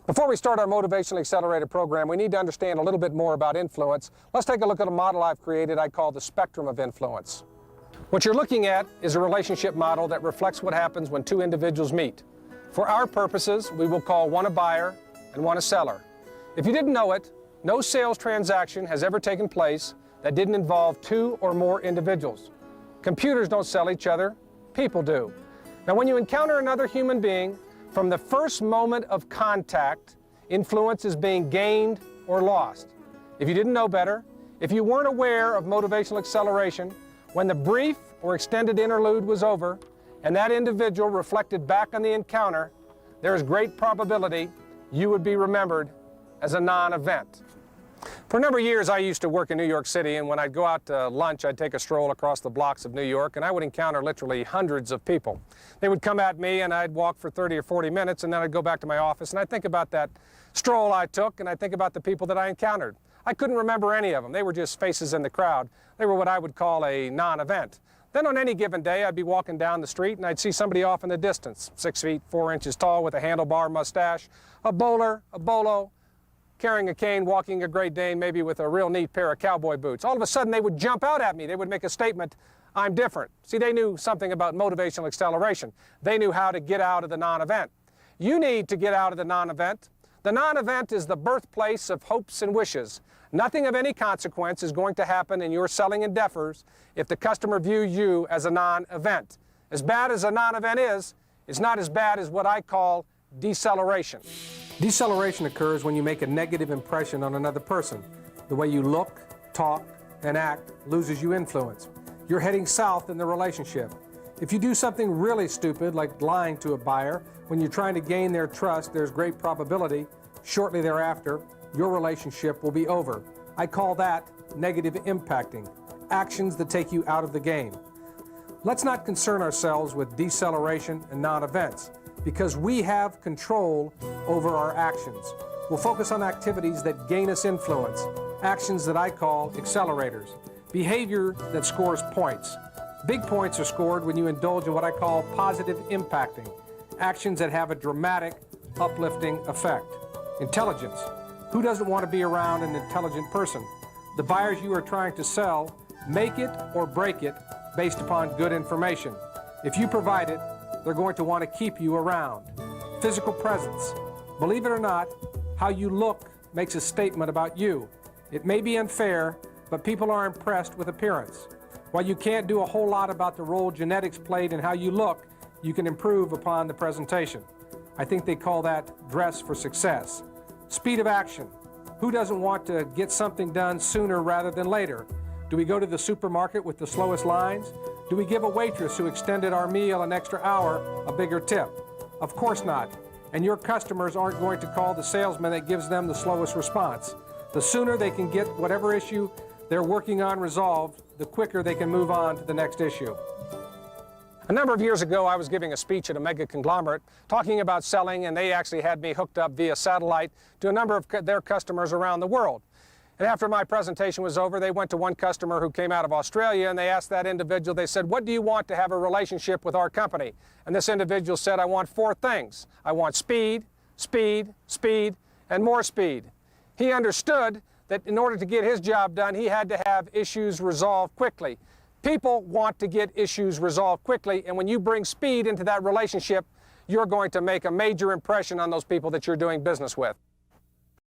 Before we start our Motivational Accelerator program, we need to understand a little bit more about influence. Let's take a look at a model I've created I call the spectrum of influence. What you're looking at is a relationship model that reflects what happens when two individuals meet. For our purposes, we will call one a buyer and one a seller. If you didn't know it, no sales transaction has ever taken place that didn't involve two or more individuals. Computers don't sell each other, people do. Now, when you encounter another human being, from the first moment of contact, influence is being gained or lost. If you didn't know better, if you weren't aware of motivational acceleration, when the brief or extended interlude was over and that individual reflected back on the encounter, there is great probability you would be remembered as a non-event. For a number of years, I used to work in New York City, and when I'd go out to lunch, I'd take a stroll across the blocks of New York, and I would encounter literally hundreds of people. They would come at me, and I'd walk for 30 or 40 minutes, and then I'd go back to my office, and I'd think about that stroll I took, and I'd think about the people that I encountered. I couldn't remember any of them. They were just faces in the crowd. They were what I would call a non-event. Then on any given day, I'd be walking down the street, and I'd see somebody off in the distance, 6 feet, 4 inches tall, with a handlebar mustache, a bowler, a bolo, carrying a cane, walking a Great Dane, maybe with a real neat pair of cowboy boots. All of a sudden, they would jump out at me. They would make a statement, "I'm different." See, they knew something about motivational acceleration. They knew how to get out of the non-event. You need to get out of the non-event. The non-event is the birthplace of hopes and wishes. Nothing of any consequence is going to happen in your selling endeavors if the customer views you as a non-event. As bad as a non-event is, it's not as bad as what I call deceleration. Deceleration occurs when you make a negative impression on another person. The way you look, talk, and act loses you influence. You're heading south in the relationship. If you do something really stupid, like lying to a buyer, when you're trying to gain their trust, there's great probability, shortly thereafter, your relationship will be over. I call that negative impacting, actions that take you out of the game. Let's not concern ourselves with deceleration and non-events, because we have control over our actions. We'll focus on activities that gain us influence, actions that I call accelerators, behavior that scores points. Big points are scored when you indulge in what I call positive impacting, actions that have a dramatic, uplifting effect. Intelligence. Who doesn't want to be around an intelligent person? The buyers you are trying to sell make it or break it based upon good information. If you provide it, they're going to want to keep you around. Physical presence. Believe it or not, how you look makes a statement about you. It may be unfair, but people are impressed with appearance. While you can't do a whole lot about the role genetics played in how you look, you can improve upon the presentation. I think they call that dress for success. Speed of action. Who doesn't want to get something done sooner rather than later? Do we go to the supermarket with the slowest lines? Do we give a waitress who extended our meal an extra hour a bigger tip? Of course not. And your customers aren't going to call the salesman that gives them the slowest response. The sooner they can get whatever issue they're working on resolved, the quicker they can move on to the next issue. A number of years ago, I was giving a speech at a mega conglomerate talking about selling, and they actually had me hooked up via satellite to a number of their customers around the world. And after my presentation was over, they went to one customer who came out of Australia, and they asked that individual, they said, "What do you want to have a relationship with our company?" And this individual said, "I want 4 things. I want speed, speed, speed, and more speed." He understood that in order to get his job done, he had to have issues resolved quickly. People want to get issues resolved quickly, and when you bring speed into that relationship, you're going to make a major impression on those people that you're doing business with.